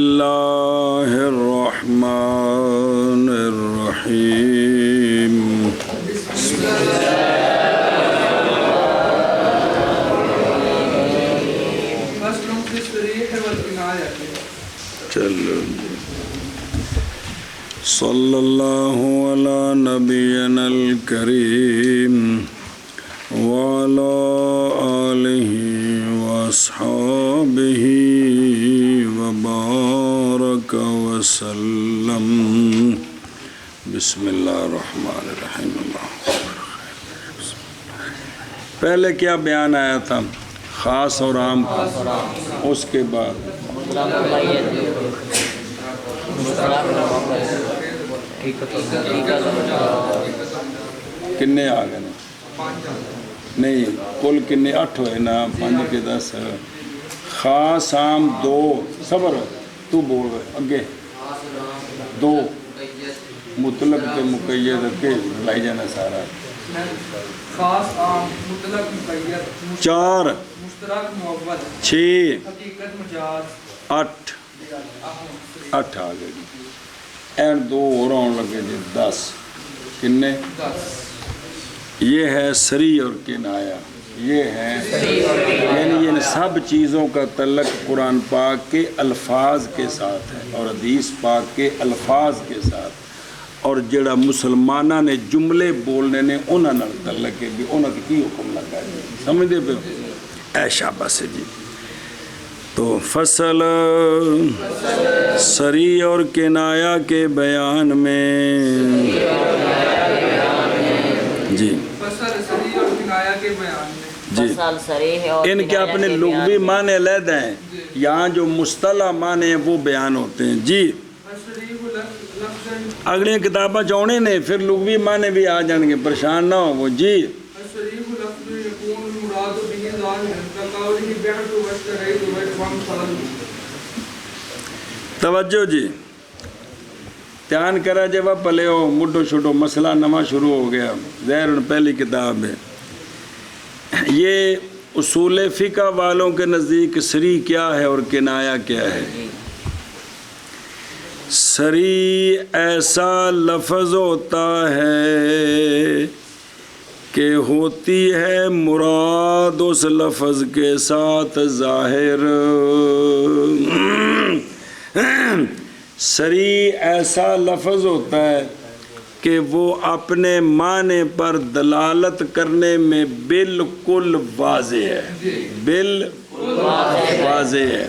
اللہ الرحمن الرحیم صلی اللہ علی نبینا الکریم وعلی آلہ واصحابہ وبارک وسلم بسم اللہ الرحمن الرحیم پہلے کیا بیان آیا تھا؟ خاص اور عام کا، اس کے بعد کنے آ گئے نہیں کل کنے 8 ہوئے نا 5 کے 10 خاص عام 2 صبر تو بول رہے اگے 2 مطلق کے مقید کے لائی جانا سارا خاص عام مطلق مقید 4 مشترک معول 6 حقیقت مجاز 8 آ گئے این 2 اور آن لگے جی 10 کنے 10 یہ ہے سری اور کنایا یہ ہے یعنی ان سب چیزوں کا تعلق قرآن پاک کے الفاظ کے ساتھ ہے اور حدیث پاک کے الفاظ کے ساتھ اور جڑا مسلمانہ نے جملے بولنے نے انہوں نے تعلق ہے بھی انہوں کی حکم لگا ہے سمجھ دے پہ اے شاباش جی تو فصل سری اور کنایا کے بیان میں جی فصل سری اور کنایا کے بیان میں جی ان کے اپنے لغوی معنی علیحدہ ہیں یہاں جو مصطلح معنی ہیں وہ بیان ہوتے ہیں جی اگلی کتابیں چاہنے نے پھر لغوی معنی بھی آ جائیں گے پریشان نہ ہو وہ جی توجہ جی دھیان کرا جب پلے ہو مڈو شڈو مسئلہ نما شروع ہو گیا ظاہر پہلی کتاب ہے یہ اصول فقہ والوں کے نزدیک سری کیا ہے اور کنایا کیا ہے سری ایسا لفظ ہوتا ہے کہ ہوتی ہے مراد اس لفظ کے ساتھ ظاہر سری ایسا لفظ ہوتا ہے کہ وہ اپنے معنی پر دلالت کرنے میں بالکل واضح ہے واضح ہے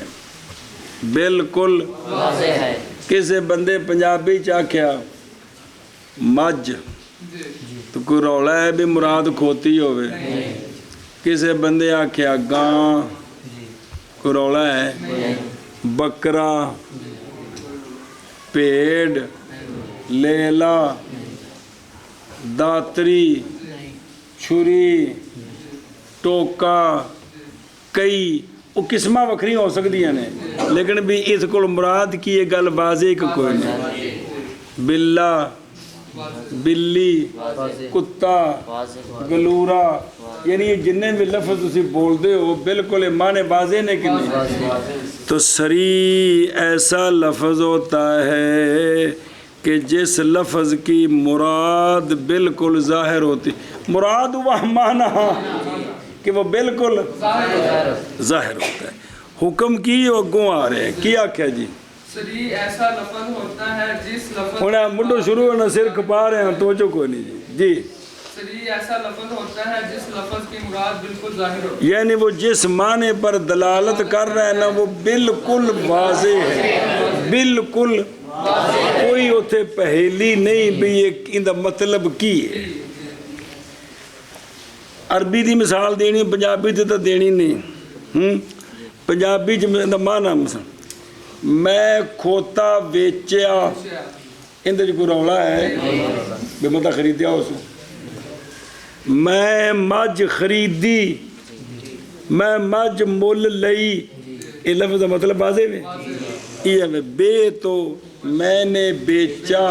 بالکل واضح ہے کسے بندے پنجابی چاکھیا مجھ تو کوئی رولا ہے بھی مراد کھوتی ہوئے کسے بندے آکھیا گاں کوئی رولا ہے بکرا پیڑ لیلا داتری چھری ٹوکا کئی وہ قسمہ وکھری ہو سکتی ہیں لیکن بھی اس کو مراد کی یہ گل واضح کوئی نہیں بلا بلی کتا گلورا یعنی یہ جنہیں بھی لفظ اسی بول دے ہو بالکل معنی واضح نہیں کہ نہیں تو سری ایسا لفظ ہوتا ہے کہ جس لفظ کی مراد بالکل ظاہر ہوتی مراد وہ معنی کہ وہ بالکل ظاہر ہوتا ہے حکم کی اگوں آ رہے ہیں کیا کیا جی سری ایسا لفظ ہوتا ہے جس لفظ انہیں مڈو شروع ہونا سر کھپا رہے ہیں توجہ کوئی نہیں جی سری ایسا لفظ ہوتا ہے جس لفظ کی مراد بالکل ظاہر ہوتی ہے یعنی وہ جس معنی پر دلالت کر رہا ہے نا وہ بالکل واضح ہے بالکل کوئی ہوتے پہیلی نہیں بھی یہ اندہ مطلب کی ہے عربی دی مثال دینی پنجابی دی تو دینی نہیں پنجابی جمعہ معنی مثلا میں کھوتا ویچیا اندر جو کوئی رولا ہے بے مدہ خریدیا ہو سو میں مجھ خریدی میں مجھ مول لئی یہ لفظ مطلب واضح ہے یہ میں بے تو میں نے بیچا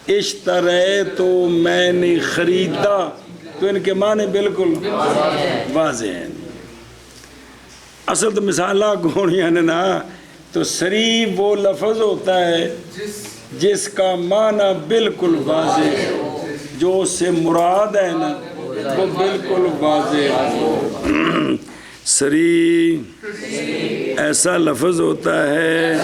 اشترے تو میں نے خریدا تو ان کے معنی بالکل واضح ہیں اصل تو مثالہ گونیاں نے نا تو سری وہ لفظ ہوتا ہے جس کا معنی بالکل واضح ہو، جو اس سے مراد ہے نا وہ بالکل واضح ہو۔ سری ایسا لفظ ہوتا ہے،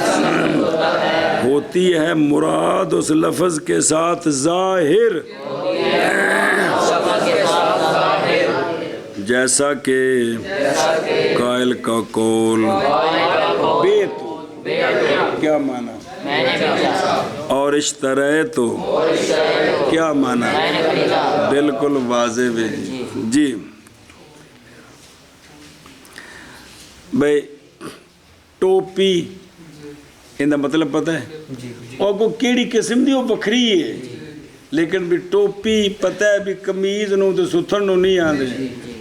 ہوتی ہے مراد اس لفظ کے ساتھ ظاہر، جیسا کہ قائل کا قول بے تو کیا معنی، اور اشترے تو کیا معنی، بالکل واضح ہے جی۔ بھائی ٹوپی ان دا مطلب پتہ ہے، اور کو کیڑی قسم دی وہ وکھری ہے، لیکن بھی ٹوپی پتہ ہے بھی قمیض نو تو ستھن نو نہیں آندے،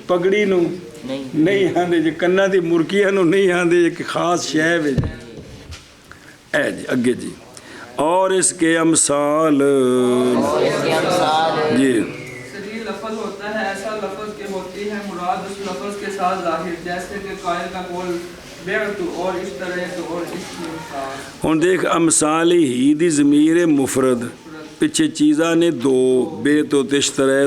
پگڑی نو نہیں آندے، جی کنہ دی مرکیاں نو نہیں آندے، ایک خاص شے ہے جی اگے جی۔ اور اس کے امثال جی، سری لفظ ہوتا ہے ایسا لفظ کہ ہوتی ہے مراد اس لفظ کے ساتھ ظاہر، جیسے کہ قائل کا قول بیعت اور اشتریت اور اس کی مثال۔ ہن دیکھ امثال ہی دی ضمیر مفرد، پیچھے چیزاں نے دو، بے تو تشترے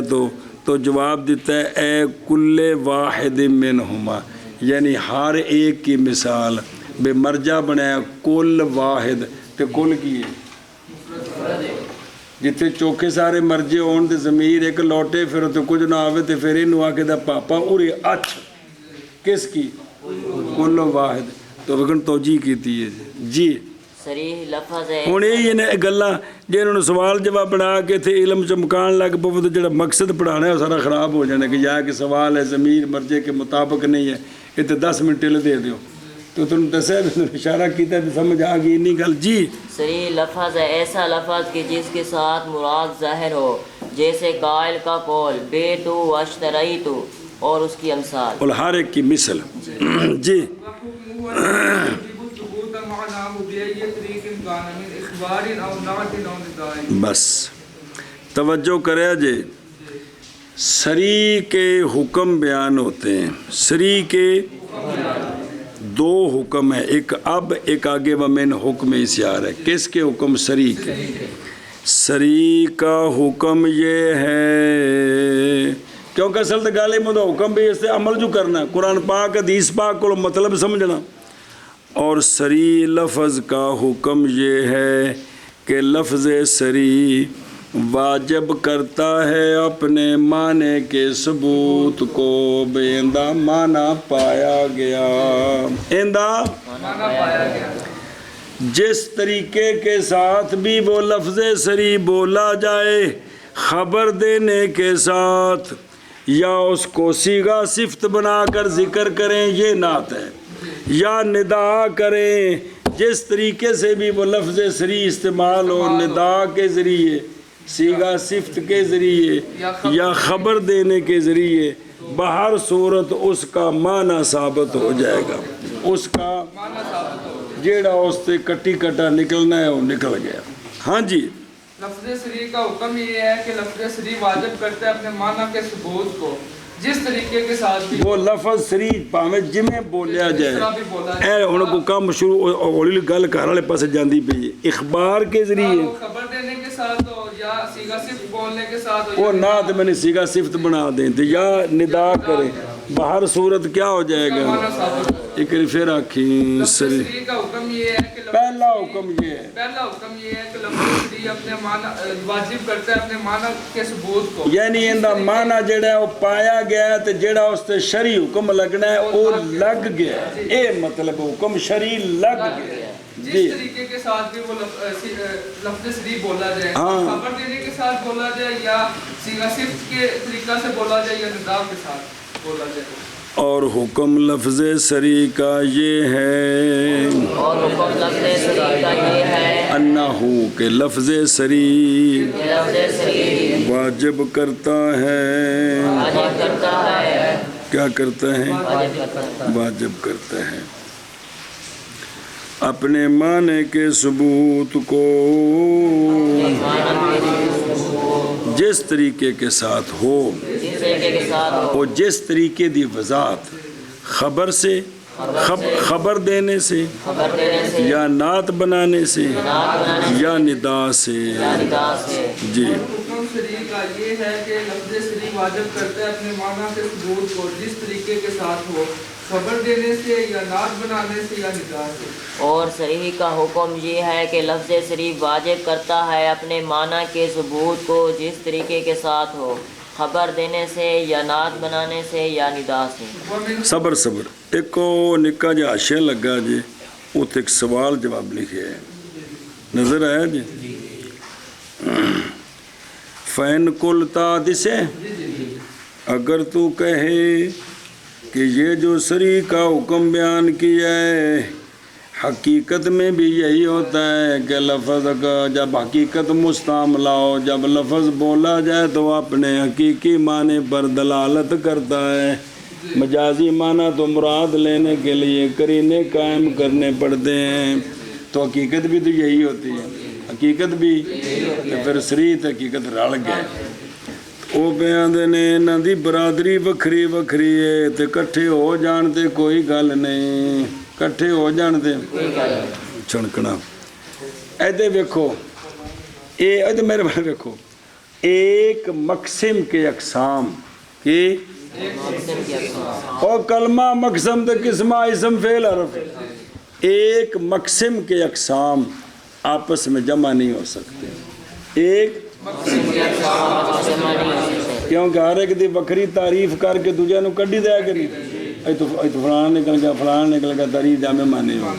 تو جواب دیتا ہے اے کل واحد منہما، یعنی ہر ایک کی مثال، بے مرجع بنایا کل واحد، تے کل کی ہے جتنے چوکھے سارے مرجے ہون تے ضمیر ایک لوٹے پھر تو کچھ نہ آوے تے پھر انہوں آ کے دا پاپا اوری اچھ کس کی کل واحد، تو وکن توجیہ کیتی ہے جی۔ صریح لفظ ہے ہوں یہ گلاں جی انہوں نے سوال جواب بنا کے تھے علم چمکان لگ پو تو جڑا مقصد پڑھانا ہے وہ سارا خراب ہو جانا، کہ یا کہ سوال ہے ضمیر مرجے کے مطابق نہیں ہے، یہ تو 10 منٹ دے دیو، تو تم دسے اشارہ کیتا تو سمجھ آ گئی نہیں گل جی۔ صریح لفظ ہے ایسا لفظ کہ جس کے ساتھ مراد ظاہر ہو، جیسے قائل کا قول بے تو اشترئی تو اور اس کی امثال، اور ہر ایک کی مثل جی۔ بس توجہ کرے جے، سری کے حکم بیان ہوتے ہیں، سری کے دو حکم ہیں، ایک اب ایک آگے ومن حکم اسیار ہے، کس کے حکم؟ سری کے۔ سری کا حکم یہ ہے کیونکہ اصل تو گالے میں تو حکم بھی اس سے عمل جو کرنا ہے، قرآن پاک حدیث پاک کو مطلب سمجھنا، اور سری لفظ کا حکم یہ ہے کہ لفظ سری واجب کرتا ہے اپنے معنی کے ثبوت کو، بیندہ معنی پایا گیا، ایندہ جس طریقے کے ساتھ بھی وہ لفظ سری بولا جائے خبر دینے کے ساتھ، یا اس کو صیغہ صفت بنا کر ذکر کریں یہ نعت ہے، یا ندا کریں، جس طریقے سے بھی وہ لفظ سری استعمال ہو، ندا کے ذریعے، صیغہ صفت کے ذریعے یا خبر دینے کے ذریعے، بہر صورت اس کا معنی ثابت ہو جائے گا، اس کا جیڑا اس سے کٹی کٹا نکلنا ہے وہ نکل گیا۔ ہاں جی، لفظ سری کا حکم یہ ہے کہ لفظ سری واجب کرتا ہے اپنے معنی کے ثبوت کو، جس طریقے کے ساتھ بھی وہ لفظ سری پاویں جمیں بولیا جائے، اے ان کو کام شروع اولی گل گھر والے پاس جاندی پئی، اخبار کے ذریعے خبر دینے کے ساتھ ہو یا صیغہ صفت بولنے کے ساتھ ہو، وہ نعت میں نے صیغہ صفت بنا دیں تو یا ندا کریں، بہر صورت کیا ہو جائے گا؟ ایک پھر آکھیں سری سری کا حکم یہ ہے کہ پہلا حکم یہ ہے، پہلا حکم یہ ہے کہ لفظ سری اپنے معنی واجب کرتا ہے اپنے معنی کے ثبوت کو، یعنی اندہ معنی جڑا ہے وہ پایا گیا ہے تو جڑا اس تے شرعی حکم لگنا ہے وہ لگ گیا، اے مطلب حکم شرعی لگ گیا جس جی۔ طریقے کے ساتھ بھی وہ لفظ سری بولا جائے، ہاں۔ خبر دینے کے ساتھ بولا جائے یا صیغہ صفت کے طریقہ سے بولا جائے یا ندا کے ساتھ بولا جائے۔ اور حکم لفظ سری کا یہ ہے، اور حکم لفظ سری کا یہ ہے انہو کہ لفظ سری کہ لفظ سری واجب کرتا ہے، واجب کرتا ہے، کیا کرتا ہے؟ واجب کرتا ہے، واجب کرتا ہے اپنے معنی کے ثبوت کو، جس طریقے کے ساتھ ہو، جس طریقے کے ساتھ ہو، وہ جس طریقے دی وضاحت خبر سے خبر دینے سے خبر دینے سے یا نعت بنانے سے نعت بنانے یا ندا سے یا ندا سے جی حکم سری کا یہ ہے کہ لفظ سری واجب کرتا ہے اپنے معنی کے ثبوت کو جس طریقے کے ساتھ ہو، خبر دینے سے یا نعت بنانے سے یا ندا سے۔ اور صریح کا حکم یہ ہے کہ لفظ صریح واجب کرتا ہے اپنے معنی کے ثبوت کو جس طریقے کے ساتھ ہو، خبر دینے سے یا نعت بنانے سے یا ندا سے۔ صبر ایک نکا جا حاشیہ لگا جی اتنے ایک سوال جواب لکھے ہے نظر آیا جی فین کلتا دسے اگر تو کہے کہ یہ جو سری کا حکم بیان کیا ہے حقیقت میں بھی یہی ہوتا ہے کہ لفظ کا جب حقیقت مستعملہ ہو، جب لفظ بولا جائے تو اپنے حقیقی معنی پر دلالت کرتا ہے، مجازی معنی تو مراد لینے کے لیے قرینے قائم کرنے پڑتے ہیں، تو حقیقت بھی تو یہی ہوتی ہے، حقیقت بھی پھر سریت حقیقت رل گئے وہ بیان دینے انہاں دی برادری وکھری وکھری ہے تے کٹھے ہو جان تے کوئی گل نہیں، کٹھے ہو جان تے چھنکنا ایدے ویکھو ایدے میرے بھائی ویکھو ایک مقسم کے اقسام کی اور کلمہ مقسم تے قسمہ اسم فعل حرف، ایک مقسم کے اقسام آپس میں جمع نہیں ہو سکتے، ایک کیونکہ ہر ایک دی وکری تعریف کر کے دوجہ نو کڈی دیا کہ نہیں اے تو فلان نکل گیا تعریف جامع مانے ہو،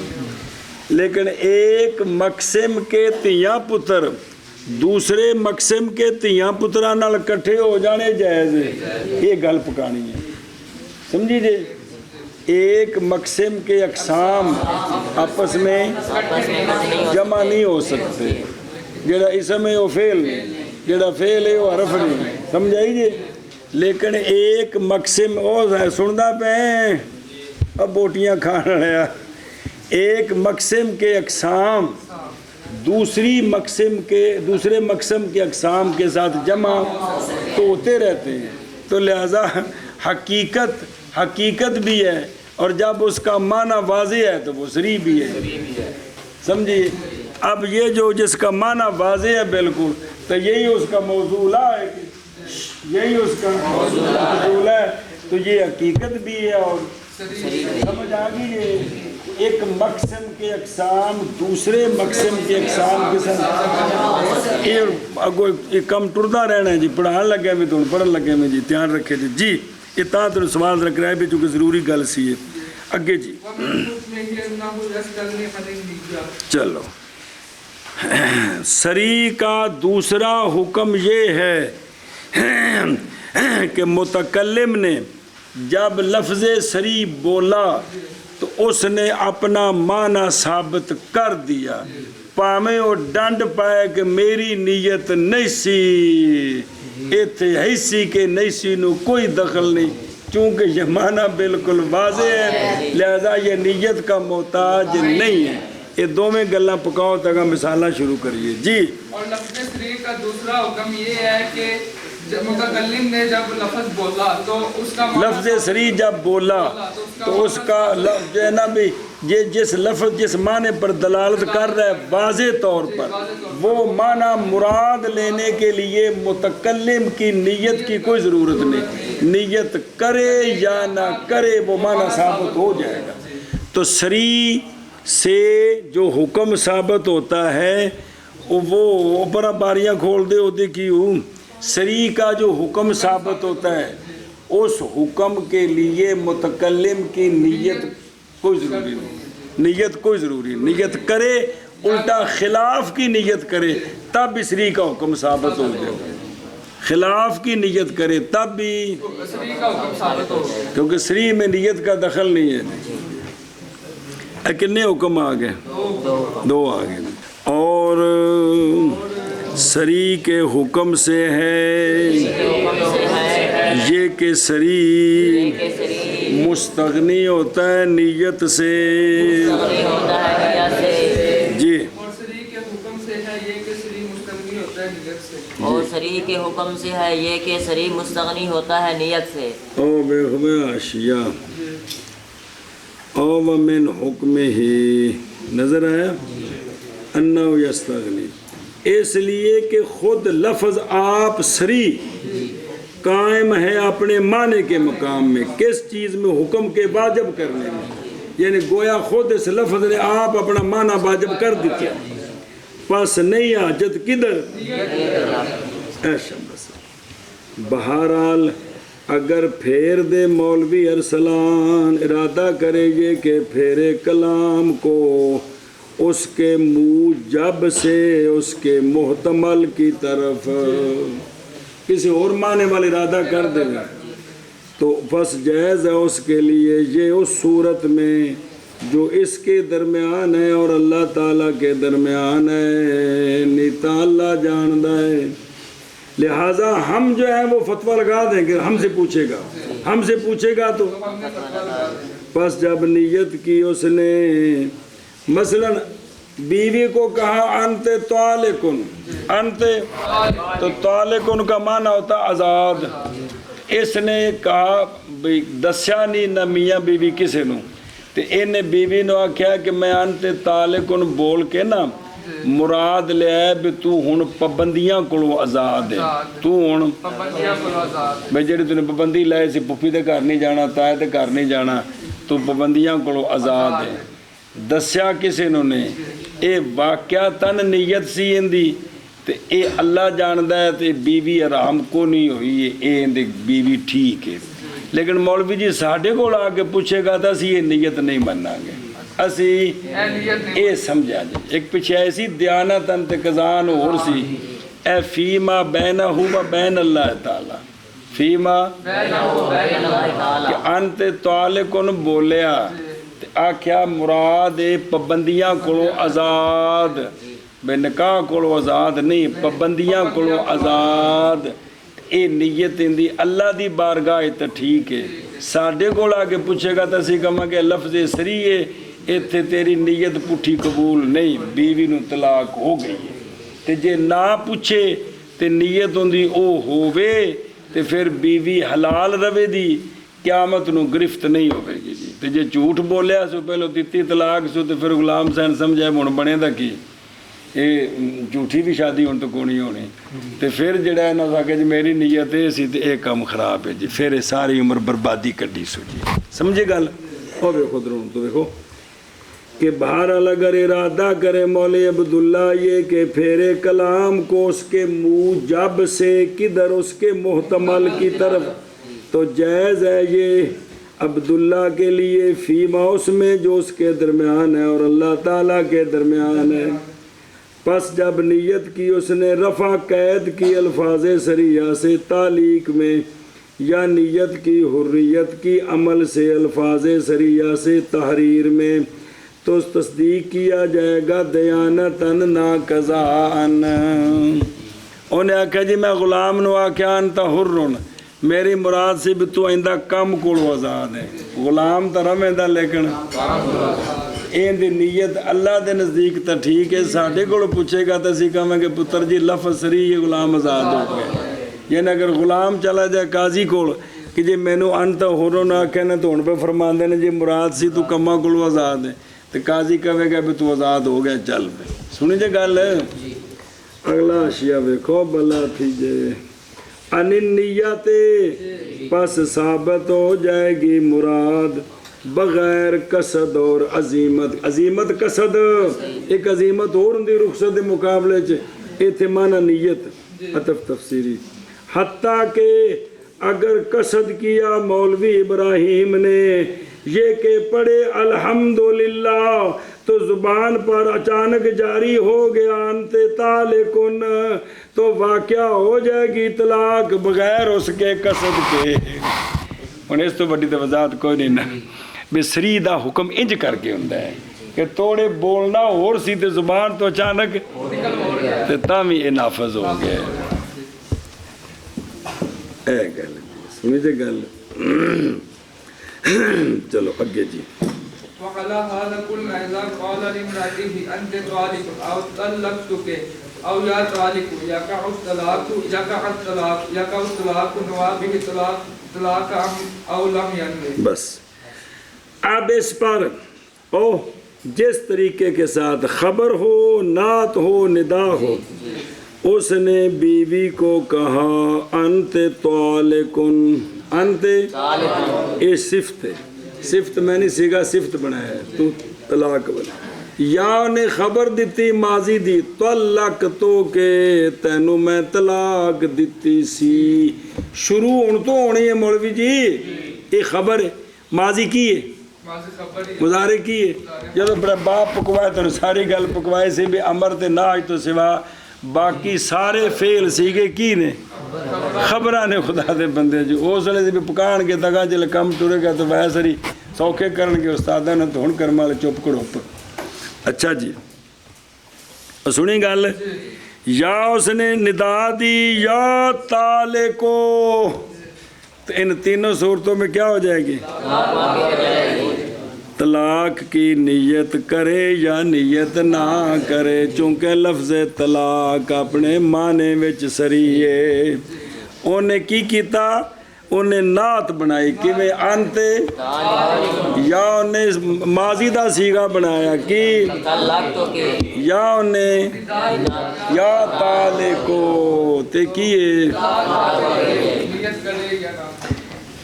لیکن ایک مقسم کے تیاں پتر دوسرے مقسم کے تیاں پترہ نال کٹھے ہو جانے جائز ہے، یہ گل پکانی ہے سمجھی جے، ایک مقسم کے اقسام آپس میں جمع نہیں ہو سکتے، جڑا اسم ہے وہ فعل نہیں، جڑا فعل ہے وہ حرف نہیں، سمجھائی جی، لیکن ایک مقسم وہ سندا پہ اب بوٹیاں کھانا رہا، ایک مقسم کے اقسام دوسرے مقسم کے اقسام کے ساتھ جمع تو ہوتے رہتے ہیں، تو لہذا حقیقت بھی ہے اور جب اس کا معنی واضح ہے تو وہ صریح بھی ہے، سمجھیے۔ اب یہ جو جس کا معنی واضح ہے بالکل تو یہی اس کا موضوع ہے، یہی اس کا موضوع ہے، تو یہ حقیقت بھی ہے اور سمجھ آگئی ہے۔ ایک مقسم کے اقسام دوسرے مقسم کے اقسام کے ساتھ یہ کم ٹردا رہنا ہے جی، پڑھان لگے میں تو پڑھن لگے میں جی، دھیان رکھے جی جی اتنا تو سوال رکھ رہا ہے بھی چونکہ ضروری گل سی ہے اگے جی چلو۔ سری کا دوسرا حکم یہ ہے کہ متکلم نے جب لفظ سری بولا تو اس نے اپنا معنی ثابت کر دیا، پاویں وہ ڈنڈ پائے کہ میری نیت نہیں سی ایتھے ہے سی کہ نہیں سی نو کوئی دخل نہیں، چونکہ یہ معنی بالکل واضح ہے لہذا یہ نیت کا محتاج نہیں ہے۔ یہ دو میں گلاں پکاؤ تک مثالہ شروع کریے جی۔ اور لفظ سری کا دوسرا حکم یہ ہے کہ متکلم نے جب لفظ بولا تو اس کا لفظ سری جب بولا تو اس کا جو ہے نا بھی یہ جس لفظ جس معنی پر دلالت کر رہا ہے واضح طور پر وہ معنی مراد لینے کے لیے متکلم کی نیت کی کوئی ضرورت نہیں، نیت کرے یا نہ کرے وہ معنی ثابت ہو جائے گا۔ تو سری سے جو حکم ثابت ہوتا ہے وہ اوپر باریاں کھول دے ہوتے کیوں، سری کا جو حکم ثابت ہوتا ہے اس حکم کے لیے متکلم کی نیت کوئی ضروری نہیں، نیت کوئی ضروری نہیں، نیت کرے الٹا خلاف کی نیت کرے تب بھی سری کا حکم ثابت ہو جائے گا، خلاف کی نیت کرے تب بھی سری کا حکم ثابت ہو، کیونکہ سری میں نیت کا دخل نہیں ہے۔ کتنے حکم آ گئے؟ دو آ گئے۔ اور سری کے حکم سے ہے یہ کہ سری مستغنی ہوتا ہے نیت سے جی، اور سری کے حکم سے ہے یہ کہ سری مستغنی ہوتا ہے نیت سے۔ او بے حاشیہ او ومن حکم ہی نظر آیا انہو یستغنی، اس لیے کہ خود لفظ آپ سری قائم ہے اپنے معنی کے مقام میں، کس چیز میں؟ حکم کے واجب کرنے میں، یعنی گویا خود اس لفظ نے آپ اپنا معنی واجب کر دیا، پس نہیں حاجت کدھر؟ ایسا بس۔ بہرحال اگر پھیر دے مولوی ارسلان، ارادہ کرے یہ کہ پھیرے کلام کو اس کے موجب سے اس کے محتمل کی طرف، کسی اور معنی والا ارادہ کر دے تو بس جائز ہے اس کے لیے یہ اس صورت میں جو اس کے درمیان ہے اور اللہ تعالیٰ کے درمیان ہے، نیتا اللہ جاندہ ہے۔ لہٰذا ہم جو ہے وہ فتویٰ لگا دیں گے، ہم سے پوچھے گا تو پس جب نیت کی اس نے، مثلا بیوی کو کہا انت طالقن، انت تو طالقن کا معنی ہوتا آزاد، اس نے کہا دسیا نہیں نہ میاں بیوی کسے نو، تو انہیں بیوی نو آکھیا کہ میں انت طالقن بول کے نا مراد لے آئے بھی تو ہن پابندیاں کولو آزاد ہے، تو ہن بھئی جڑی تو نے پابندی لائے سی پپی دے گھر نہیں جانا، تائے دے گھر نہیں جانا، تو پابندیاں کولو آزاد ہے۔ دسیا کسے نو نے اے واقعاتاً نیت سی اندی تے اے اللہ جاندہ ہے تے بیوی حرام کو نہیں ہوئی ہے، اے اندی بیوی ٹھیک ہے، لیکن مولوی جی ساڑھے کو لا کے پوچھے گا تھا اسی یہ نیت نہیں مننا گے، اسی اے سمجھا جائے۔ ایک پیچھے ایسی دیانت انتقضان اور سی اے فیما بینہ و بین اللہ تعالیٰ، فیما کہ انت طالقن بولیا آکھیا مراد پابندیاں کولو آزاد، بے نکاح کولو آزاد نہیں، پابندیاں کولو آزاد، اے نیت اندی اللہ دی بارگاہ تو ٹھیک ہے، ساڑھے کو لا کے پوچھے گا تو سی کہاں کہ لفظ سری ہے ایتھے تیری نیت پٹھی قبول نہیں، بیوی نو طلاق ہو گئی ہے، تے جے نہ پوچھے تے نیت ہوندی او ہووے تے پھر بیوی حلال روے دی، قیامت نو گرفت نہیں ہوئے گی جی۔ تے جے جھوٹ بولیا سو پہلو دیتی طلاق سو تے پھر غلام سین سمجھے مون بنے دا کی اے جھوٹی بھی شادی ہون تو کونی ہونی، تے پھر جڑا ہے نا ساکے جی میری نیت ہے سی تے اے کام خراب ہے جی، پھر ساری عمر بربادی کڈی سو جی، سمجھے گل؟ اور دیکھو درون تو دیکھو کہ بہرحال اگر ارادہ کرے مولوی عبداللہ یہ کہ پھیرے کلام کو اس کے موجب سے کدھر اس کے محتمل کی طرف، تو جائز ہے یہ عبداللہ کے لیے فیما اس میں جو اس کے درمیان ہے اور اللہ تعالیٰ کے درمیان ہے۔ پس جب نیت کی اس نے رفع قید کی الفاظ سریہ سے تعلیق میں، یا نیت کی حریت کی عمل سے الفاظ سریہ سے تحریر میں، تو تصدیق کیا جائے گا دیانتاً نا قضاءً۔ انہیں آکھا جی میں غلام نو آکھا انتا حرن، میری مراد سے بھی تو آئندہ کم کولو آزاد ہے، غلام تا رمیندہ لیکن این دی نیت اللہ دے نزدیک تا ٹھیک ہے، ساڑھے کولو پوچھے گا تا سی کہاں کہ پتر جی لفظ سری یہ غلام آزاد ہو گئے، یعنی اگر غلام چلا جائے قاضی کول کہ جی مینو انتا حرن آکھے نا تو ان پہ فرمان دینے جی مراد سی تو کما کولو آزاد ہے، تو قاضی کہے گا بھی تو آزاد ہو گیا چل پہ، سنی جے گل ہے؟ اگلا اشیاء بیکھو بلا تھی جے ان نیت پس ثابت ہو جائے گی مراد بغیر قصد اور عظیمت، عظیمت قصد ایک عظیمت اور اندی رخصت مقابلے ایتھے معنی نیت عطف تفسیری، حتیٰ کہ اگر قصد کیا مولوی ابراہیم نے یہ کہ پڑھے الحمدللہ تو زبان پر اچانک جاری ہو گیا انت طالقن، تو واقعہ ہو جائے گی طلاق بغیر اس کے قصد کے۔ انہیں اس تو بڑی وضاحت کوئی نہیں نا، بے سری دا حکم انج کر کے ہوندہ ہے کہ توڑے بولنا اور سی تے زبان تو اچانک تے تامی اے نافذ ہو گئے۔ اے گل سنی جے گل، چلو اگے جی۔ وعلى هذا كل إذا قال لامرأته أنت طالق أو طلقتك أو يا طالق يقع الطلاق نوى به طلاق أو لم ينوي۔ بس اب اس پر جس طریقے کے ساتھ خبر ہو، نعت ہو، ندا ہو، اس نے بیوی کو کہا انت طالقن، انت یہ صفت ہے، صفت میں نے سیگا صفت بنایا ہے، تو طلاق بنا، یا نے خبر دیتی ماضی دی طلق تو کہ تینوں میں طلاق دیتی سی، شروع ہون تو ہونی ہے مولوی جی، یہ خبر ہے، ماضی کی ہے، مضارع کی ہے، جب اپنا باپ پکوائے تو ساری گل پکوائے سے بھی امر تے ناج تو سوا باقی سارے فعل سیگے کی نے خبراں نے خدا دے بندے جو اس ویلے سے بھی پکان کے تگا جل کم ٹرے گا تو ویسے ہی سوکھے کرن کے استاداں نے تو ہن کرم والے چپ کرو۔ اچھا جی سنی گل، یا اس نے ندا دی یا طالقو، تو ان تینوں صورتوں میں کیا ہو جائے گی؟ طلاق کی نیت کرے یا نیت نہ کرے، چونکہ لفظ طلاق اپنے معنی وچ سری ہے، انہیں کی کیتا؟ انہیں نعت بنائی کیویں انت، یا انہیں ماضی دا سیگا بنایا کی، یا انہیں یا طالقو تے کیے۔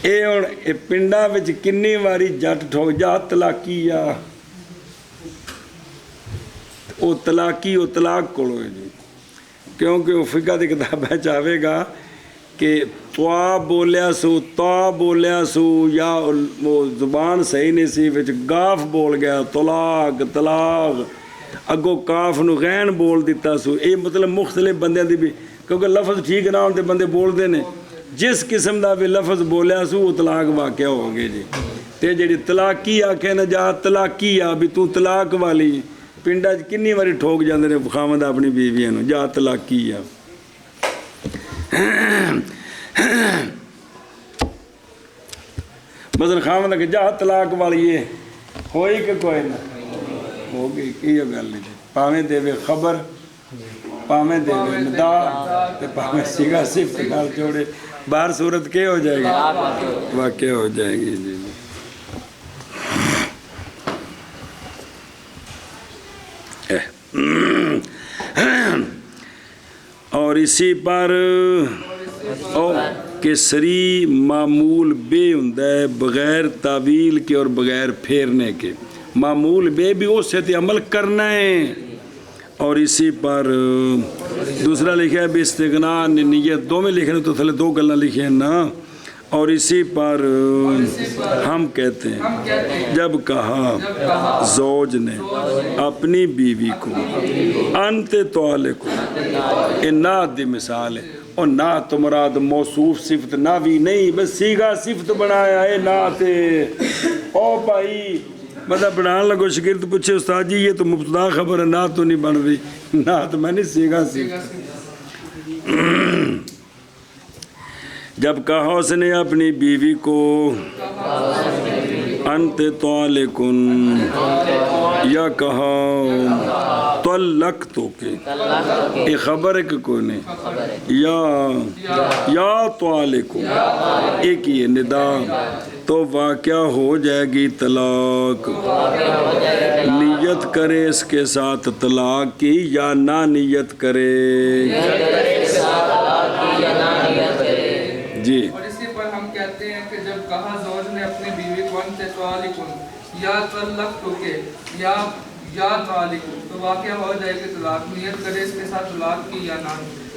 اے ہن پنڈاں وچ کنی واری جٹ ٹھوک جا طلاقی آ، او طلاقی او طلاق کولو ہے جی، کیونکہ وہ فقہ دی کتابیں چاہے گا کہ توا بولیا سو، تا بولیا سو، یا وہ زبان صحیح نہیں سی وچ گاف بول گیا طلاق طلاق، اگو کاف نو غین بول دیتا سو، اے مطلب مختلف بندیاں دی بھی، کیونکہ لفظ ٹھیک نہ ہوندے بندے بول دے نے، جس قسم دا بھی لفظ بولیا سو وہ طلاق واقع ہو گئے جی۔ تے جڑی طلاقی آکھے نا جا طلاقی آ بھی تو طلاق والی، پنڈا کنی واری ٹھوک جاندے نے خاوند اپنی بیویاں نو جا طلاقی آ۔ مثلا خاوند کہ جا طلاق والی ہے، ہوئی کہ کوئی نہ ہو گئی، یہ گل نہیں جی، پاویں دے خبر، پاویں دے ندا، تے پاویں سیگا صفت نال جوڑے، باہر صورت کیا ہو جائے گی؟ واقع ہو جائے گی جی۔ اور اسی پر کہ سری معمول بے ہوندا ہے بغیر تعویل کے اور بغیر پھیرنے کے، معمول بے بھی اس سے عمل کرنا ہے، اور اسی پر دوسرا لکھا ہے باستغناء نیت، دو میں لکھے تو تھلے دو گلنا لکھے ہیں نا، اور اسی پر ہم کہتے ہیں جب کہا زوج نے اپنی بیوی کو انت طالق، یہ نعت دی مثال ہے، اور نعت تو مراد موصوف صفت ناوی نہیں، بس سیگا صفت بنایا ہے نعت۔ او بھائی مطلب بنان لگو شگرد پوچھے استاد جی یہ تو مبتدا خبر ہے، نعت تو نہیں بن رہی، نعت میں نے سیگا صفت۔ جب کہا اس نے اپنی بیوی کو انت طالقن، یا کہا طلقتو کے، یہ خبر ہے کہ کوئی نہیں، یا طالقو ایک ہی ہے ندا، تو واقعہ ہو جائے گی طلاق، نیت کرے اس کے ساتھ طلاق کی یا نہ نیت کرے جی۔ اور اسی پر ہم کہتے ہیں کہ جب کہا زوج نے اپنی بیوی کو انت طالقن یا طلقتو کے یا طالقن، تو واقعہ ہو جائے گی طلاق، نیت کرے اس کے ساتھ طلاق کی یا نہ۔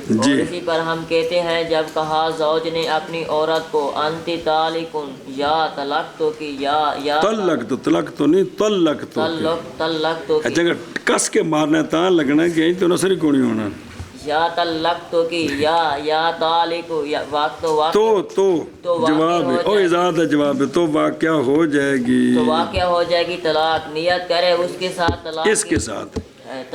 اور اسی پر ہم کہتے ہیں جب کہا زوج نے اپنی عورت کو انت طالقن یا طلقتو کی یا طلق تو نہیں طلقتو کی، اگر کس کے مارنا ہے تاں لگنا ہے کہ تو نصری کو نہیں ہونا، یا طلقتو کی یا طالق تو جواب ہے، او ازادہ جواب ہے، تو واقعہ ہو جائے گی، تو واقعہ ہو جائے گی طلاق، نیت کرے اس کے ساتھ طلاق، اس کے ساتھ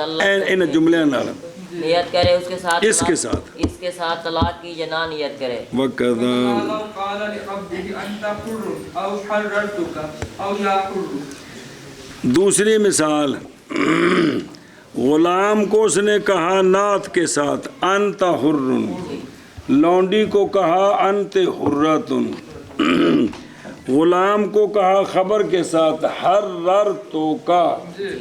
ان جملے نال نیت کرے اس کے ساتھ، اس کے ساتھ طلاق کی یا نہ نیت کرے۔ وَقَذَا قال لعبده انت حر او حررتك او یا حر۔ دوسری مثال، غلام کو اس نے کہا نعت کے ساتھ انت حر، لونڈی کو کہا انت حرتن، غلام کو کہا خبر کے ساتھ حررتو کا،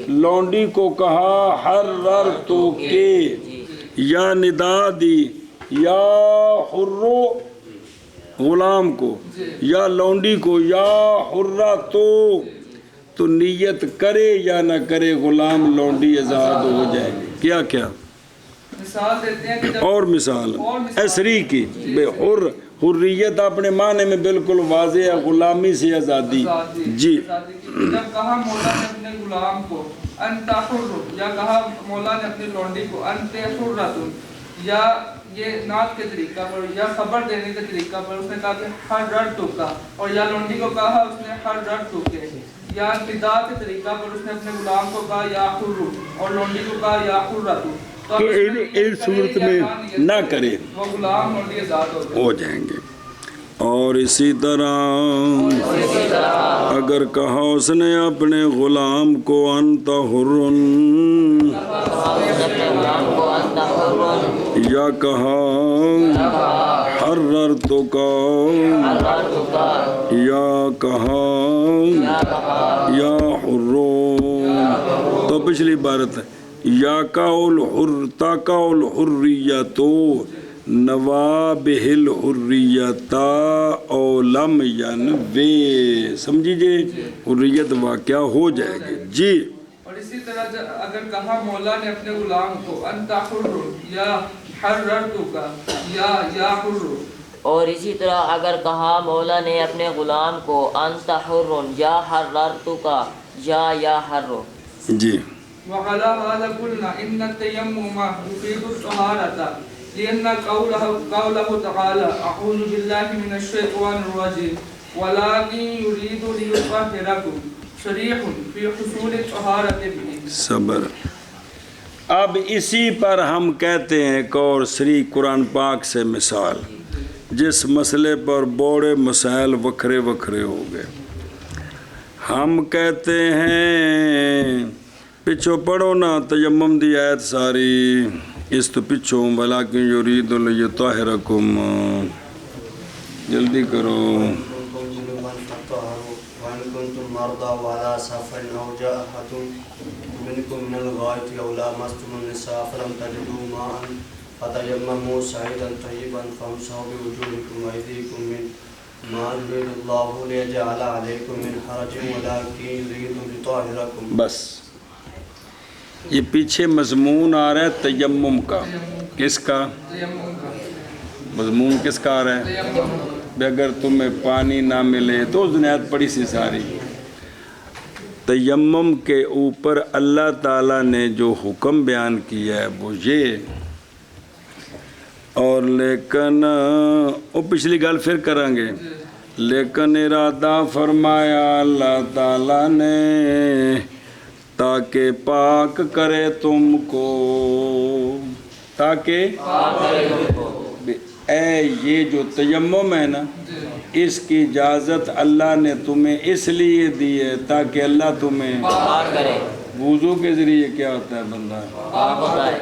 لونڈی کو کہا حررتو کے، یا ندا دی یا حرو غلام کو یا لونڈی کو یا حرہ تو نیت کرے یا نہ کرے غلام لونڈی آزاد ہو جائے گی۔ کیا کیا مثال دیتے ہیں کہ جب اور مثال اسری کی بے حریت اپنے معنی میں بالکل واضح ہے، غلامی سے آزادی۔ جی جب کہا مولا نے اپنے غلام کو انت حر، یا کہا مولا نے اپنی لونڈی کو انت حرۃ، یا یہ نعت کے طریقہ پر یا خبر دینے کے طریقہ پر اس نے کہا کہ حررتو کا، اور یا لونڈی کو کہا اس نے حررتو کے، یا ندا کے طریقہ پر اس نے اپنے غلام کو کہا یا حر، اور لونڈی کو کہا یا حرۃ۔ تو ان صورت میں نہ کرے وہ غلام لونڈی آزاد ہو جائیں گے۔ اور اسی طرح اگر کہا اس نے اپنے غلام کو انت حرن، یا کہا حررتک، یا کہا یا حرو، تو پچھلی عبارت ہے یا قول حر قول حریتو نوابہ الحریتا او لم ینوی، سمجھیے حریت واقعہ ہو جائے گی۔ جی اور اسی طرح اگر کہا مولا نے اپنے غلام کو انت حر یا حررتک یا حر، اور اسی طرح اگر کہا مولا نے اپنے غلام کو انت حر یا حررتک یا حر۔ جی وعلى هذا قلنا ان التيمم يفيد الطهارة لأن قوله تعالى أعوذ بالله من الشيطان الرجيم ولكن يريد ليطهركم صريح في حصول الطهارة به۔ صبر۔ اب اسی پر ہم کہتے ہیں ایک اور سری قرآن پاک سے مثال، جس مسئلے پر بڑے مسائل وکھرے وکھرے ہو گئے۔ ہم کہتے ہیں پچھو پڑھو نا تیمم دی آیت ساری، اس تو پچھو ولیکن یرید لیطہرکم، جلدی کرو۔ وَإِن كُنتُم مَّرْضَىٰ وَعَلَىٰ سَفَرٍ أَوْ جَاءَ أَحَدٌ مِّنكُم مِّنَ الْغَائِطِ أَوْ لَامَسْتُمُ النِّسَاءَ فَلَمْ تَجِدُوا مَاءً فَتَيَمَّمُوا صَعِيدًا طَيِّبًا فَامْسَحُوا بِوُجُوهِكُمْ وَأَيْدِيكُم مِّنْهُ مَا يُرِيدُ اللَّهُ لِيَجْعَلَ عَلَيْكُم مِّنْ حَرَجٍ وَلَٰكِن يُرِيدُ لِيُطَهِّرَكُم۔ بس یہ پیچھے مضمون آ رہا ہے تیمم کا، کس کا مضمون کس کا آ رہا ہے؟ اگر تمہیں پانی نہ ملے تو اس دنیات پڑی سی ساری۔ تیمم کے اوپر اللہ تعالیٰ نے جو حکم بیان کیا ہے وہ یہ، اور لیکن وہ پچھلی گل پھر کریں گے، لیکن ارادہ فرمایا اللہ تعالیٰ نے تاکہ پاک کرے تم کو، تاکہ اے یہ جو تیمم ہے نا، اس کی اجازت اللہ نے تمہیں اس لیے دی ہے تاکہ اللہ تمہیں پاک کرے۔ وضو کے ذریعے کیا ہوتا ہے بندہ پاک ہوتا ہے۔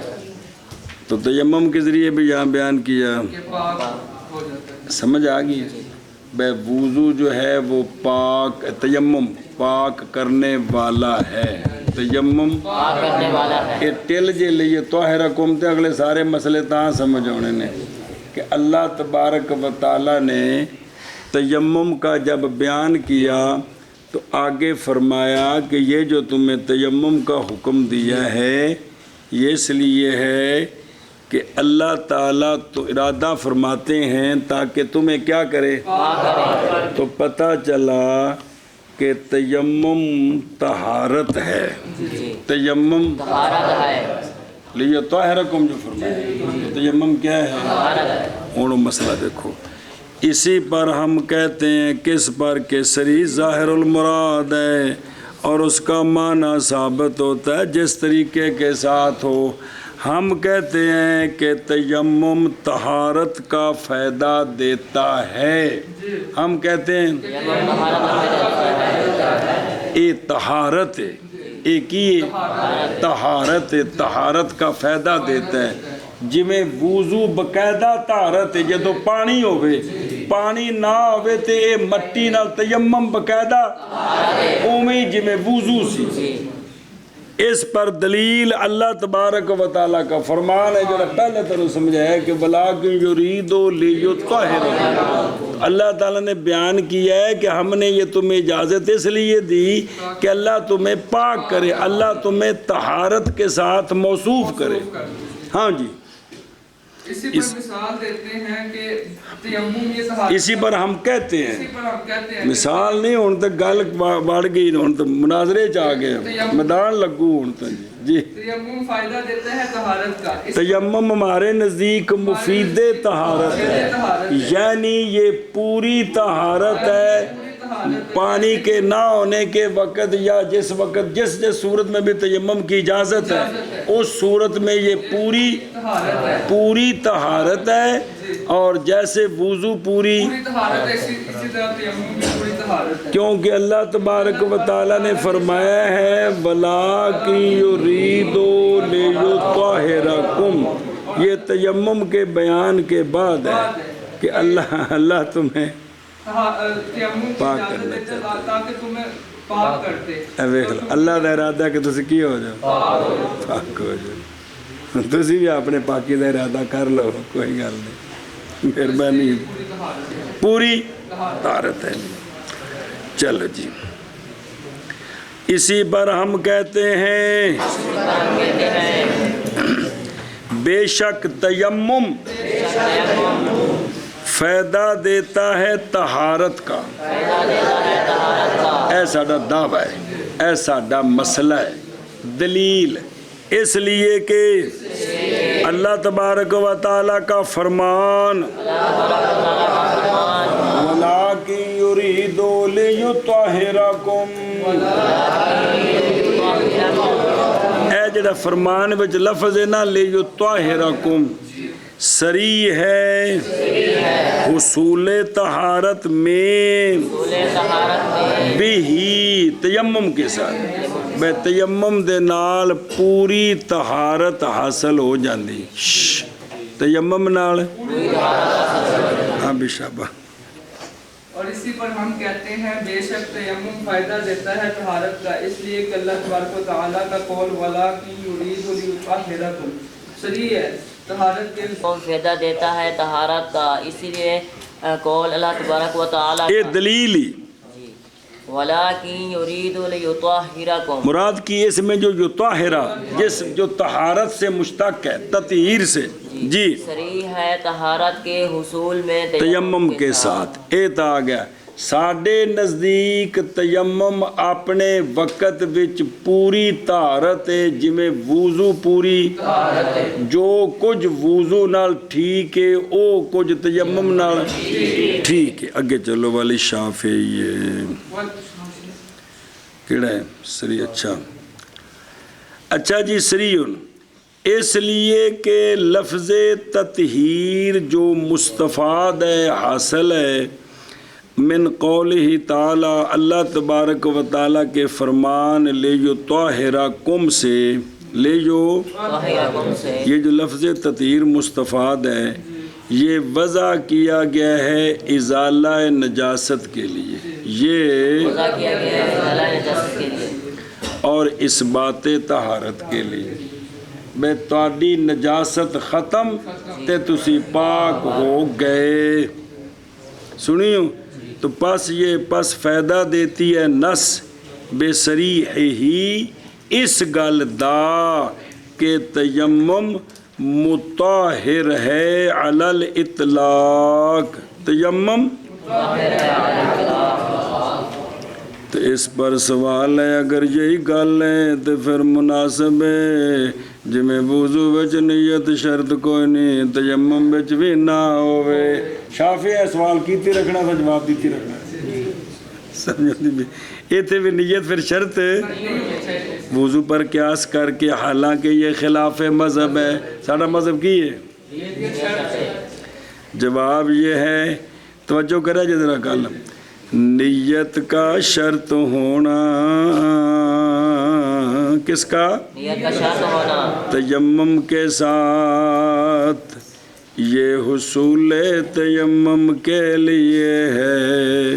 تو تیمم کے ذریعے بھی یہاں بیان کیا، کہ پاک ہو جاتا ہے۔ سمجھ آ گئی؟ بے وضو جو ہے وہ پاک، تیمم پاک کرنے والا ہے، تیمم پاک کرنے والا ہے۔ یہ ٹل جے لیے طاہرکم تے اگلے سارے مسئلے تاں سمجھ آنے نے کہ اللہ تبارک و تعالیٰ نے تیمم کا جب بیان کیا تو آگے فرمایا کہ یہ جو تمہیں تیمم کا حکم دیا ہے یہ اس لیے ہے کہ اللہ تعالیٰ تو ارادہ فرماتے ہیں تاکہ تمہیں کیا کرے، تو پتہ چلا کہ تیمم طہارت ہے، تیمم طہارت ہے۔ لیے طاہرکم جو فرمایا تو تیمم کیا ہے؟ اور مسئلہ دیکھو، اسی پر ہم کہتے ہیں کس پر کہ صریح ظاہر المراد ہے اور اس کا معنی ثابت ہوتا ہے جس طریقے کے ساتھ ہو۔ ہم کہتے ہیں کہ تیمم طہارت کا فائدہ دیتا ہے، ہم کہتے ہیں یہ طہارت ہے، ایک ہی طہارت ہے، طہارت کا فائدہ دیتا ہے۔ جویں وضو باقاعدہ طہارت ہے، جدو پانی ہوئے ਪਾਣੀ ਨਾ ਹੋਵੇ ਤੇ ਇਹ ਮੱਟੀ ਨਾਲ ਤਯੰਮਮ ਬਕਾਇਦਾ ਉਵੇਂ ਜਿਵੇਂ ਵੁਜ਼ੂ ਸੀ। اس پر دلیل اللہ تبارک و تعالیٰ کا فرمان ہے جو پہلے تنوں سمجھایا کہ وَلَٰكِن يُرِيدُ لِيُطَهِّرَكُمْ۔ اللہ تعالیٰ نے بیان کیا ہے کہ ہم نے یہ تمہیں اجازت اس لیے دی کہ اللہ تمہیں پاک کرے، اللہ تمہیں طہارت کے ساتھ موصوف کرے۔ ہاں جی، اسی پر مثال دیتے ہیں کہ تیمم یہ طہارت، اسی پر ہم کہتے اسی ہیں، پر ہم کہتے ہیں مثال نہیں ہون تک گل بڑھ گئی، ہون تو مناظرے چاہ گئے، میدان لگو ہون تو جی۔ تیمم فائدہ دیتا ہے طہارت کا، تیمم ہمارے نزدیک مفید طہارت ہے، یعنی یہ پوری طہارت ہے۔ پانی کے نہ ہونے کے وقت یا جس وقت جس صورت میں بھی تیمم کی اجازت ہے اس صورت میں یہ پوری طہارت ہے، اور جیسے وضو پوری طہارت ہے اسی طرح تیمم بھی پوری طہارت ہے، کیونکہ اللہ تبارک و تعالیٰ نے فرمایا ہے وَلَٰكِن يُرِيدُ لِيُطَهِّرَكُمْ۔ یہ تیمم کے بیان کے بعد ہے کہ اللہ تمہیں تیمم کی اجازت دیتے تاکہ تمہیں پاک کرتے۔ اللہ دا ارادہ کہ تسی کی ہو جاؤ، پاک ہو جاؤ، تسی بھی اپنے پاکی دا ارادہ کر لو، کوئی گل نہیں، مہربانی، پوری طہارت ہے۔ چلو جی، اسی پر ہم کہتے ہیں بے شک تیمم فائدہ دیتا ہے طہارت کا، اے ساڈا دعویٰ ہے، اے ساڈا مسئلہ ہے، دلیل اس لیے کہ اللہ تبارک و تعالیٰ کا فرمان وَلَٰكِن يُرِيدُ لِيُطَهِّرَكُمْ، اے جڑا فرمان وچ لفظ ہے نا لِيُطَهِّرَكُمْ، سری ہے حصول طہارت میں بھی تیمم کے ساتھ، بے تیمم دے نال پوری طہارت حاصل ہو جاندی، تیمم نال ہاں بھی شابہ۔ اور اسی پر ہم کہتے ہیں بے شک تیمم فائدہ دیتا ہے طہارت کا، اس لیے کہ اللہ تبارک و تعالیٰ کا قول وَلَٰكِن يُرِيدُ لِيُطَهِّرَكُمْ سری ہے، طہارت کے فائدہ دیتا ہے طہارت کا، اسی لیے قول اللہ تبارک و تعالیٰ یہ دلیل ہی وَلَٰكِن يُرِيدُ لِيُطَهِّرَكُمْ، مراد کی اس میں جو یطہرہ جس جو طہارت سے مشتق ہے، تطہیر سے، جی صریح ہے طہارت کے حصول میں تیمم کے ساتھ۔ ایت آ گیا ساڈے نزدیک تیمم اپنے وقت وچ پوری طہارت ہے، جویں وضو پوری جو کچھ وضو نال ٹھیک ہے او کچھ تیمم نال ٹھیک ہے۔ اگے چلو والی شافعی ہے کیڑا ہے سری، اچھا جی سریون، اس لیے کہ لفظ تطہیر جو مستفاد ہے حاصل ہے من قولہ تعالی، اللہ تبارک و تعالیٰ کے فرمان لیطہرکم سے، یہ جو لفظ تطہیر مستفاد ہے یہ وضع کیا گیا ہے ازالہ نجاست کے لیے، یہ اور اثبات طہارت کے لیے، بے تواڈی نجاست ختم تے تسی پاک ہو گئے۔ سنیو تو پس فائدہ دیتی ہے نس بے صریح ہی اس گل دا کہ تیمم مطہر ہے علی الاطلاق، تیمم تو اس پر سوال ہے اگر یہی گل ہے تو پھر مناسب ہے جویں وضو وچ نیت شرط کوئی نہیں تیمم وچ بھی نہ ہوئے۔ شافعی سوال کیتی رکھنا تھا، جواب دیتی رکھنا سمجھتی بھی ایتے بھی نیت پھر شرط وضو پر قیاس کر کے، حالانکہ یہ خلاف مذہب ہے۔ ساڑھا مذہب کی ہے؟ جواب یہ ہے، توجہ کرے جدرا کل، نیت کا شرط ہونا، کس کا؟ نیت کا شرط ہونا تیمم کے ساتھ، یہ حصول تیمم کے لیے ہے،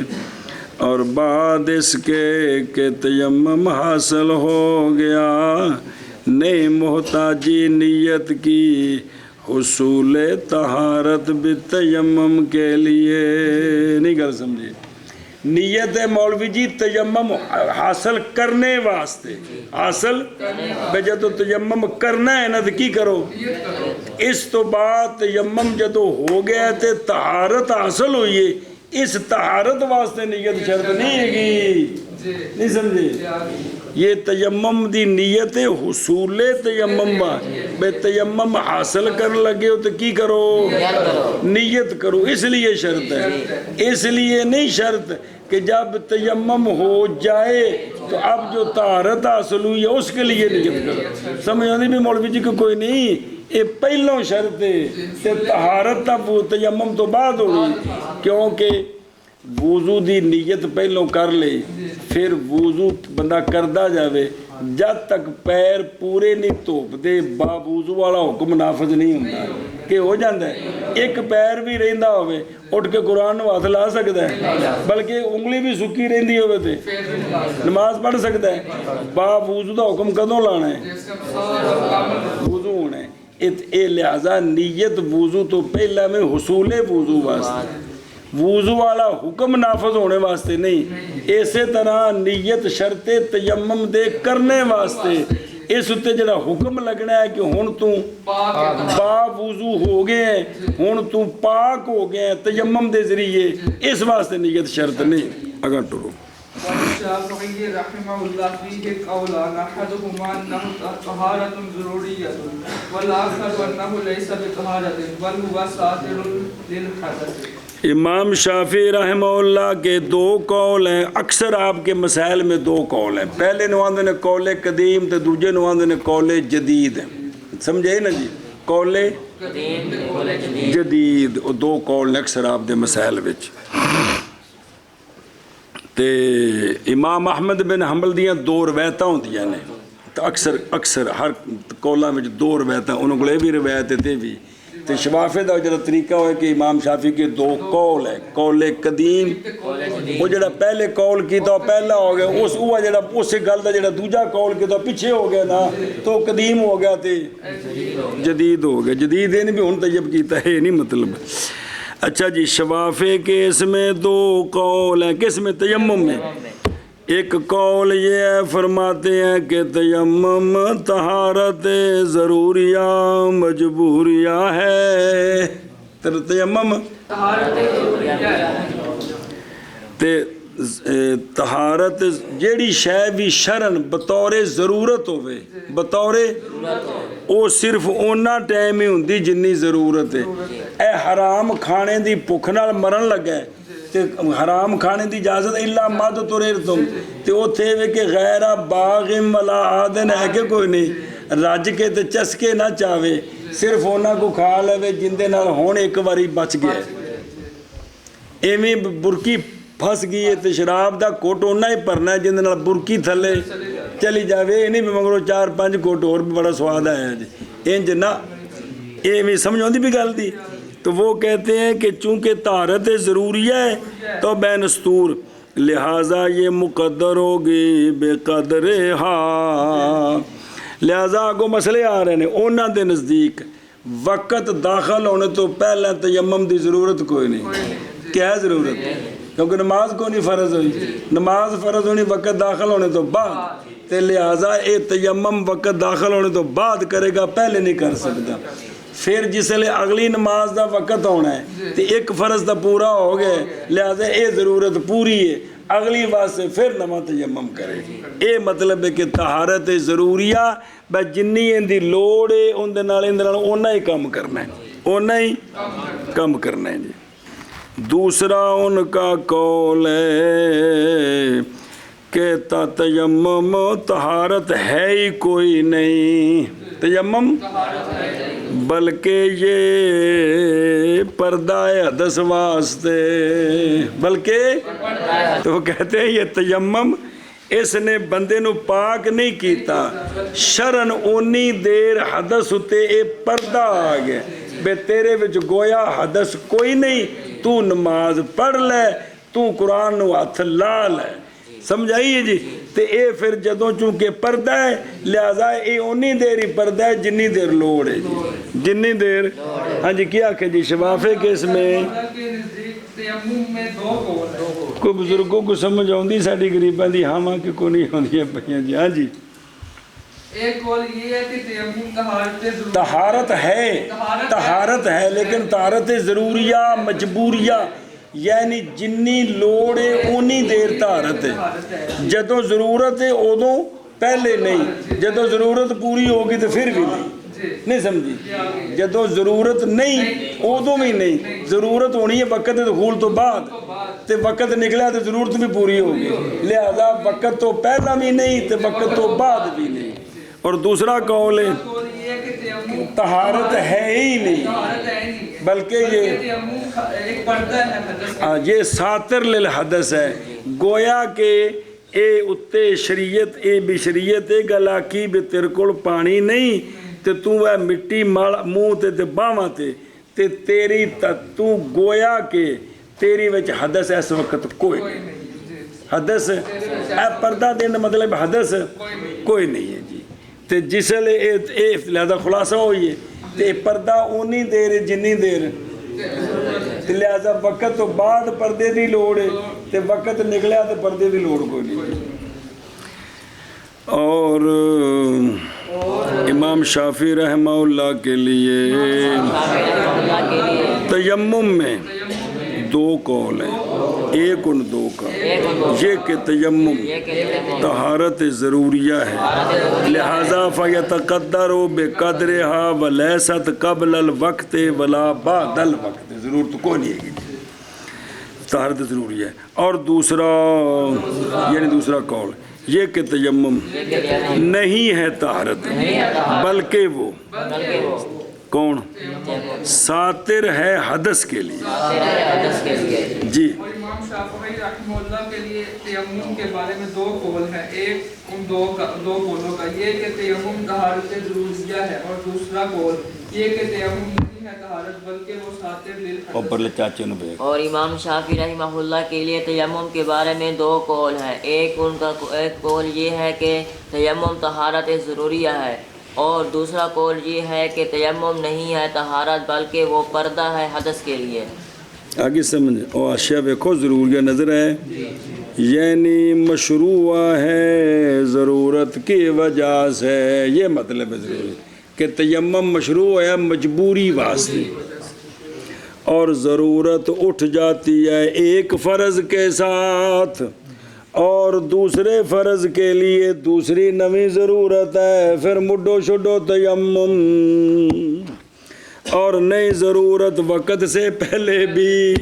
اور بعد اس کے کہ تیمم حاصل ہو گیا نہیں محتاجی نیت کی حصول طہارت بالتیمم کے لیے۔ نہیں گل سمجھے؟ نیت ہے مولوی جی تیمم حاصل کرنے واسطے، حاصل بے جدو تیمم کرنا ہے نا تو کی کرو، اس تو بعد تیمم جدو ہو گیا تے طہارت حاصل ہوئی ہے، اس طہارت واسطے نیت شرط نہیں ہے گی، نہیں سمجھے؟ یہ تیمم دی نیت ہے حصول تیمم با، بے تیمم حاصل کر لگے ہو تو کی کرو، نیت کرو، اس لیے شرط ہے۔ اس لیے نہیں شرط کہ جب تیمم ہو جائے تو اب جو طہارت حاصل ہوئی ہے اس کے لیے نیت کرو۔ سمجھ آتی بھی مولوی جی کو کوئی نہیں، یہ پہلوں شرط ہے کہ طہارت تب وہ تیمم تو بعد ہوگی، کیونکہ وضو دی نیت پہلوں کر لے، پھر وضو بندہ کردہ جاوے، جب تک پیر پورے نہیں توپ دے با وضو والا حکم نافذ نہیں ہوتا کہ ہو جاندہ ہے۔ ایک پیر بھی رہندہ ہوئے اٹھ کے قرآن نو ہاتھ لا سکتا ہے، بلکہ انگلی بھی سکی رہندی ہوئے تھے نماز پڑھ سکتا ہے۔ با وضو دا حکم کدوں لانا ہے؟ وضو ہونا ہے۔ اے لہذا نیت وضو تو پہلا میں حصول وضو واسطے، وضو والا حکم نافذ ہونے واسطے نہیں۔ اسی طرح نیت شرط تیمم دے کرنے واسطے، اس اتے جڑا حکم لگنا ہے کہ ہن تو با وضو ہو گئے ہیں، ہن تو پاک ہو گئے ہیں تیمم دے ذریعے، اس واسطے نیت شرط نہیں۔ اگر ٹرو والشافعي رحمه الله فيه قولان احدهما انه طهارة ضرورية والآخر انه ليس بطهارة بل هو ساتر للحدث۔ امام شافعی رحمہ اللہ کے دو قول ہیں، اکثر آپ کے مسائل میں دو قول ہیں، پہلے نواندے نے قول قدیم تے دوجے نواندے نے قول جدید، سمجھے نا جی؟ قول جدید، دو قول اکثر آپ دے مسائل وچ۔ تے امام احمد بن حنبل دیاں دو روایتاں ہوندیاں نے، تو اکثر ہر قولاں وچ دو روایتاں، انہوں کو یہ بھی روایت تے بھی تے شفافے دا جڑا طریقہ ہوئے کہ امام شافعی کے دو قول ہے، قول قدیم وہ جڑا پہلے قول کی تو پہلا ہو گیا، اس گل دا جڑا دوجا قول کی تو پیچھے ہو گیا نا، تو قدیم ہو گیا تے جدید ہو گیا۔ جدید یہ نہیں بھی ہن طیب کیتا ہے، نہیں مطلب۔ اچھا جی، شفافے کے اس میں دو قول ہیں، کس میں؟ تیمم میں۔ ایک قول یہ ہے، فرماتے ہیں کہ تیمم طہارت ضروریہ مجبوریہ ہے، تیمم طہارت جیڑی شے بھی شرن بطور ضرورت ہوئے، بطور او صرف اونا ٹائم ہی ہوندی جنی ضرورت ہے۔ اے حرام کھانے دی بھوک نال مرن لگا ہے تے حرام کھانے دی اجازت الا مد تریر تم تے اوتھے وے کہ غیر باغ ولا عادن ہے کہ کوئی نہیں، رج کے تے چسکے نہ چاہے، صرف اونا کو کھا لے جندے نال ہون ایک واری بچ گیا۔ ایویں برکی پھس گئی ہے تے شراب دا کوٹ اونا ہی پرنا ہے جندے نال برکی تھلے چلی جاوے، نہیں بھی مگرو 4-5 کوٹ اور بھی بڑا سواد آیا ہے جی، انج نہ ایویں سمجھوں دی بھی گل دی۔ تو وہ کہتے ہیں کہ چونکہ طہارت ضروریہ ہے تو بین استور، لہٰذا یہ مقدر ہوگی بے قدر ہاں، لہٰذا آگو مسئلے آ رہے ہیں اونا دے نزدیک وقت داخل ہونے تو پہلے تیمم دی ضرورت کوئی نہیں۔ کیا ہے ضرورت؟ کیونکہ نماز کو نہیں فرض ہوئی، نماز فرض ہونی وقت داخل ہونے تو بعد، تے لہٰذا اے تیمم وقت داخل ہونے تو بعد کرے گا، پہلے نہیں کر سکتا۔ پھر جس لئے اگلی نماز دا وقت ہونا ہے تو ایک فرض دا پورا ہو گئے، لہذا اے ضرورت پوری ہے، اگلی واسطے پھر نماز تیمم کرے۔ اے مطلب ہے کہ طہارت ضروریہ بس جنی اندی لوڑ ہے ان دے نال اونا ہی کم کرنا ہے، اونا ہی کم کرنا ہے جی۔ دوسرا ان کا قول ہے کہ تیمم طہارت ہے ہی کوئی نہیں، تیمم بلکہ یہ پردہ حدث واسطے، بلکہ تو وہ کہتے ہیں یہ تیمم اس نے بندے نو پاک نہیں کیتا شرن اونی دیر حدث اتے اے پردہ آ گیا بے تیرے وچ گویا حدث کوئی نہیں تو نماز پڑھ لے تو قرآن نو ہاتھ لا لے سمجھائیے جی تے اے پھر جدوں چونکہ پردہ ہے لہذا اے اونی دیر ہی پردہ ہے جنی دیر لوڑ ہے جی جنی دیر ہاں جی کیا کہ جی شفافے کے اس میں کوئی بزرگوں کو سمجھ آؤندی ساڈی غریباں دی ہاں کہ کوئی نہیں آؤندی پئیاں جی ہاں جی ایک قول یہ ہے کہ تیمم طہارت ہے لیکن طہارت ضروریہ مجبوریہ یعنی جنی لوڑ ہے اونی دیر طہارت ہے جدوں ضرورت ہے ادوں پہلے نہیں جدوں ضرورت پوری ہوگی تو پھر بھی نہیں سمجھی جدوں ضرورت نہیں ادوں بھی نہیں ضرورت ہونی ہے وقت دخول تو بعد تے وقت نکلا تو ضرورت بھی پوری ہوگی لہذا وقت تو پہلا بھی نہیں تے وقت تو بعد بھی نہیں اور دوسرا قول ہے طہارت ہے ہی نہیں بلکہ یہ ساتر للحدث ہے گویا کہ اے اتے شریعت اے بھی شریعت اے گلا کی بھی تیرے کول پانی نہیں تے تو اے مٹی منہ تے باواں تے تیری تو گویا کہ تیری وچ حدث اس وقت کوئی نہیں حدث اے پردہ دینا مطلب حدث کوئی نہیں ہے جی تے جس لئے لہذا خلاصہ ہوئی ہے تے پردہ اونی دیر جنی دیر لہذا وقت تو بعد پردے دی لوڑ ہے تے وقت نکلیا تو پردے دی لوڑ کوئی نہیں اور امام شافعی رحمہ اللہ کے لیے تیمم میں دو قول ہیں ایک ان دو کا یہ کہ تیمم طہارت ضروریہ ہے لہذا فیتقدر بقدرها ولیست قبل الوقت ولا بعد الوقت ضرورت کوئی نہیں ہے طہارت ضروری ہے اور دوسرا یعنی دوسرا قول یہ کہ تیمم نہیں ہے طہارت بلکہ وہ کون ساتر ہے حدث کے لیے جی امام شافعی رحمہ اللہ کے لیے تیمم کے بارے میں دو قول ہیں ایک ان دو قولوں کا یہ کہ تیمم طہارت ضروریہ ہے اور دوسرا قول یہ کہ تیمم نہیں ہے طہارت بلکہ وہ ساتر للحدث اور امام شافعی رحمہ اللہ کے لیے تیمم کے بارے میں دو قول ہیں ایک قول یہ ہے کہ تیمم طہارت ضروریہ ہے اور دوسرا قول یہ ہے کہ تیمم نہیں ہے طہارت بلکہ وہ پردہ ہے حدث کے لیے آگے سمجھ اور اشیاء دیکھو ضروریہ نظر ہے یعنی مشروع ہے ضرورت کی وجہ سے یہ مطلب ہے ضروری کہ تیمم مشروع ہے مجبوری واسطے اور ضرورت اٹھ جاتی ہے ایک فرض کے ساتھ اور دوسرے فرض کے لیے دوسری نویں ضرورت ہے پھر مڈو شڈو تیمم اور نئی ضرورت وقت سے پہلے بھی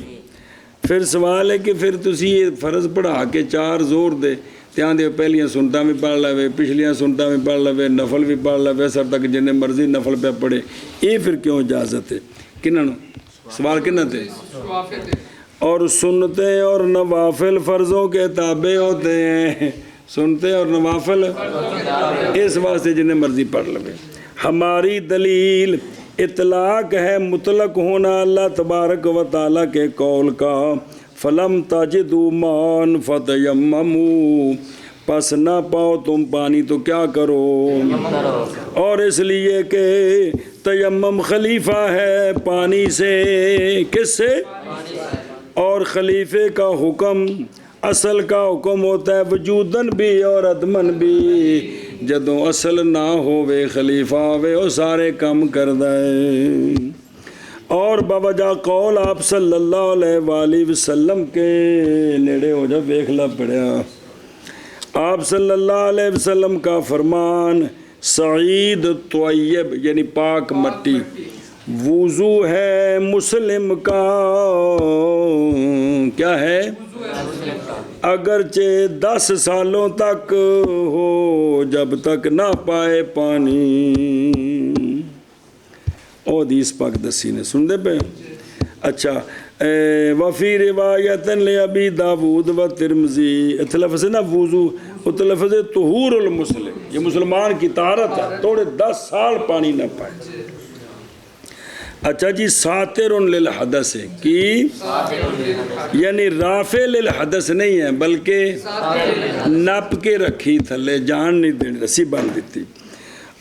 پھر سوال ہے کہ پھر تسی یہ فرض پڑھا کے چار زور دے تیان دے پہلیاں سنتاں بھی پڑھ لوے پچھلیاں سنتاں بھی پڑھ لوے نفل بھی پڑھ لوے سر تک جنہیں مرضی نفل پہ پڑھے یہ پھر کیوں اجازت ہے کنہاں سوال کنہاں تے اور سنتیں اور نوافل فرضوں کے تابع ہوتے ہیں سنتے اور نوافل اس واسطے جنہیں مرضی پڑھ لوے ہماری دلیل اطلاق ہے مطلق ہونا اللہ تبارک و تعالیٰ کے قول کا فلم تجدوا ماء فتیمموا پس نہ پاؤ تم پانی تو کیا کرو اور اس لیے کہ تیمم خلیفہ ہے پانی سے کس سے اور خلیفے کا حکم اصل کا حکم ہوتا ہے وجودن بھی اور عدمن بھی جدوں اصل نہ ہووے خلیفہ ہوے وہ سارے کام کردا ہے اور بوجہ قول آپ صلی اللہ علیہ وآلہ وسلم کے نیڑے ہو جا ویکھلا پڑیا آپ صلی اللہ علیہ وسلم کا فرمان سعید طیب یعنی پاک مٹی وضو ہے مسلم کا کیا ہے اگرچہ 10 سالوں تک ہو جب تک نہ پائے پانی او حدیث پاک دسی نے سن دے پہ اچھا وفی روایت لابی داود و ترمذی، اتنے لفظ ہے نا وضو، اتنے لفظ ہے طہور المسلم، یہ مسلمان کی طہارت ہے، توڑے 10 سال پانی نہ پائے۔ اچھا جی، ساتر للحدث کی یعنی رافع للحدث نہیں ہے، بلکہ نپ کے رکھی تھلے، جان نہیں دینی، رسی باندھ دیتی۔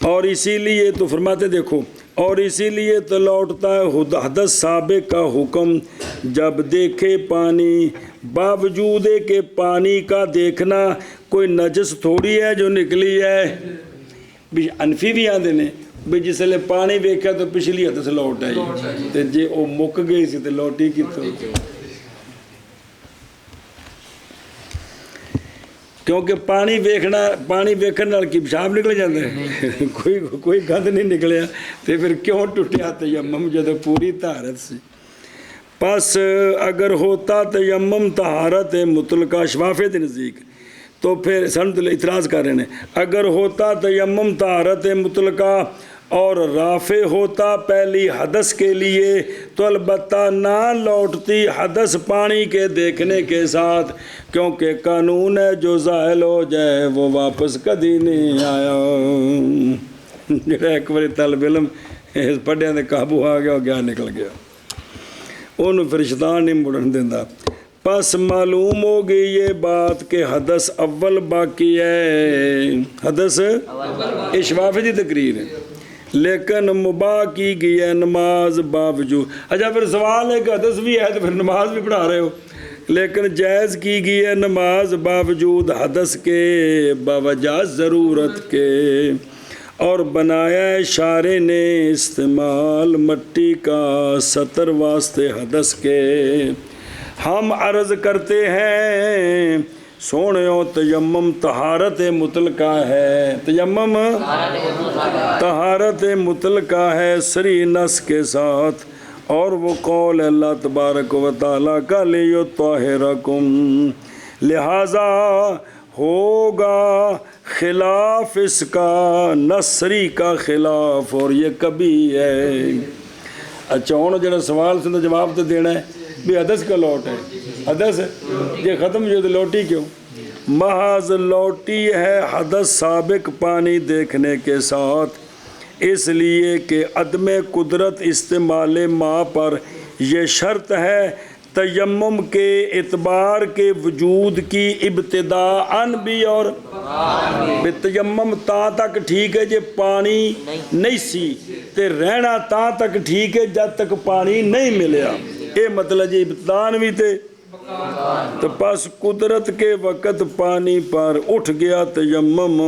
اور اسی لیے تو فرماتے دیکھو، اور اسی لیے تو لوٹتا ہے حدث سابق کا حکم جب دیکھے پانی، باوجود کہ پانی کا دیکھنا کوئی نجس تھوڑی ہے جو نکلی ہے۔ انفی بھی آدھے نے بھی جس لئے پانی ویکھا تو پچھلی حدث لوٹ آئی، تے جے او مک گئی سی تے لوٹی کتوں، کیونکہ پانی ویکھن نال کی پیشاب نکل جاتا ہے، کوئی گند نہیں نکلیا، تے پھر کیوں ٹوٹیا تیمم جدو پوری طہارت سی۔ پس اگر ہوتا تیمم طہارت مطلقہ شفافے دے نزدیک، تو پھر سنت اعتراض کر رہے ہیں، اگر ہوتا تیمم طہارت مطلقہ اور رافع ہوتا پہلی حدث کے لیے تو البتہ نہ لوٹتی حدث پانی کے دیکھنے کے ساتھ، کیونکہ قانون ہے جو زائل ہو جائے وہ واپس کدی نہیں آیا۔ جڑا ایک بار طالب علم پڑھیا دے قابو آ گیا، گیا نکل گیا، انہوں پھر شیطان نہیں مڑن دینا۔ پس معلوم ہو گئی یہ بات کہ حدث اول باقی ہے، حدث اشواف دی تقریر ہے، لیکن مباح کی گئی ہے نماز باوجود۔ اچھا پھر سوال ہے کہ حدث بھی ہے تو پھر نماز بھی پڑھا رہے ہو، لیکن جائز کی گئی ہے نماز باوجود حدث کے، باوجہ ضرورت کے، اور بنایا ہے شارع نے استعمال مٹی کا سطر واسطے حدث کے۔ ہم عرض کرتے ہیں سونےو تیمم طہارت مطلقہ ہے، تیمم طہارت مطلقہ ہے صریح نص کے ساتھ، اور وہ قول اللہ تبارک و تعالیٰ کا لیطہرکم، لہٰذا ہوگا خلاف اس کا، نصری کا خلاف، اور یہ کبھی ہے۔ اچھا ہوں جڑا سوال سے تو جواب تو دینا ہے بھی حدث کا لوٹ ہے، حدث یہ ختم جو تو لوٹی کیوں؟ محض لوٹی ہے حدث سابق پانی دیکھنے کے ساتھ، اس لیے کہ عدم قدرت استعمال ماء پر یہ شرط ہے تیمم کے اعتبار کے وجود کی ابتداءً بھی، اور تیمم تا تک ٹھیک ہے جے پانی نہیں سی، تے رہنا تا تک ٹھیک ہے جب تک پانی نہیں ملیا، اے مطلب جی ابتداءً بھی تے تو پس قدرت کے وقت پانی پر اٹھ گیا تیمم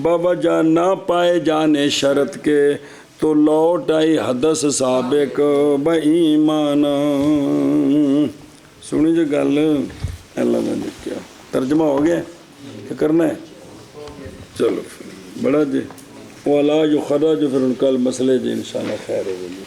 بوجہ نہ پائے جانے شرط کے، تو لوٹ آئی حدث سابق بایمان۔ سنی جو گل اللہ نے کیا ترجمہ ہو گیا کیا کرنا ہے؟ چلو بڑا جی وَلَا يُخَرَّجُ، پھر ان کا مسئلے جی انشاءاللہ خیر ہوگی۔